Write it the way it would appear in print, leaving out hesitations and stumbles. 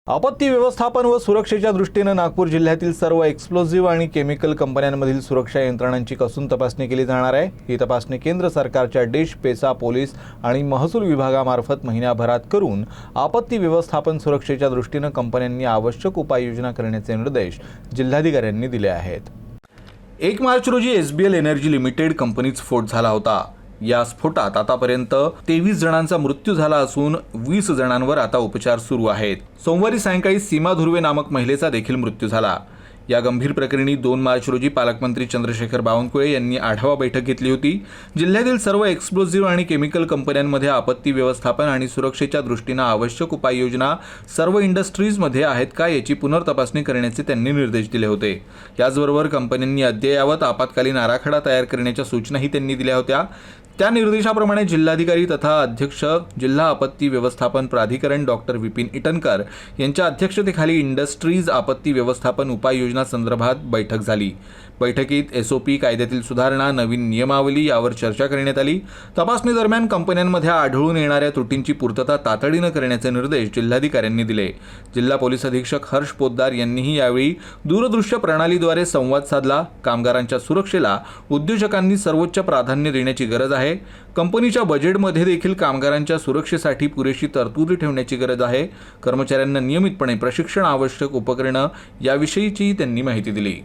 आपत्ती व्यवस्थापन व सुरक्षेच्या दृष्टीने नागपूर जिल्ह्यातील सर्व एक्सप्लोजिव्ह आणि केमिकल कंपन्यांमधील सुरक्षा यंत्रणांची कसून तपासणी केली जाणार आहे। ही तपासणी केंद्र सरकारच्या डिश, पेसा, पोलीस आणि महसूल विभागामार्फत महिन्याभरात करून आपत्ती व्यवस्थापन सुरक्षेच्या दृष्टीने कंपन्यांनी आवश्यक उपाययोजना करण्याचे निर्देश जिल्हाधिकाऱ्यांनी दिले आहेत। 1 मार्च रोजी SBL एनर्जी लिमिटेड कंपनीत स्फोट झाला होता। या स्फोटात आतापर्यंत 23 जणांचा मृत्यू झाला असून 20 जणांवर आता उपचार सुरू आहेत। सोमवारी सायंकाळी सीमा धुर्वे नामक महिलेचा देखील मृत्यू झाला। या गंभीर प्रकरणी 2 मार्च रोजी पालकमंत्री चंद्रशेखर बावनकुळे यांनी आढावा बैठक घेतली होती। जिल्ह्यातील सर्व एक्सप्लोजिव्ह आणि केमिकल कंपन्यांमध्ये आपत्ती व्यवस्थापन आणि सुरक्षेच्या दृष्टीने आवश्यक उपाययोजना सर्व इंडस्ट्रीजमध्ये आहेत का याची पुनर्तपासणी करण्याचे त्यांनी निर्देश दिले होते। याचबरोबर कंपन्यांनी अद्ययावत आपत्कालीन आराखडा तयार करण्याच्या सूचनाही त्यांनी दिल्या होत्या। त्या निर्देशाप्रमाणे जिल्हाधिकारी तथा अध्यक्ष जिल्हा आपत्ती व्यवस्थापन प्राधिकरण डॉक्टर विपिन इटनकर यांच्या अध्यक्षतेखाली इंडस्ट्रीज आपत्ती व्यवस्थापन उपाययोजना संदर्भात बैठक झाली। बैठकीत SOP कायद्यातील सुधारणा, नवीन नियमावली यावर चर्चा करण्यात आली। तपासणी दरम्यान कंपन्यांमध्ये आढळून येणाऱ्या त्रुटींची पूर्तता तातडीने करण्याचे निर्देश जिल्हाधिकाऱ्यांनी दिले। जिल्हा पोलीस अधीक्षक हर्ष पोद्दार यांनीही यावेळी दूरदृश्य प्रणालीद्वारे संवाद साधला। कामगारांच्या सुरक्षेला उद्योजकांनी सर्वोच्च प्राधान्य देण्याची गरज आहे। कंपनीच्या बजेटमध्ये देखील कामगारांच्या सुरक्षेसाठी पुरेशी तरतूद ठेवण्याची गरज आहे। कर्मचाऱ्यांना नियमितपणे प्रशिक्षण, आवश्यक उपकरणे याविषयीची त्यांनी माहिती दिली।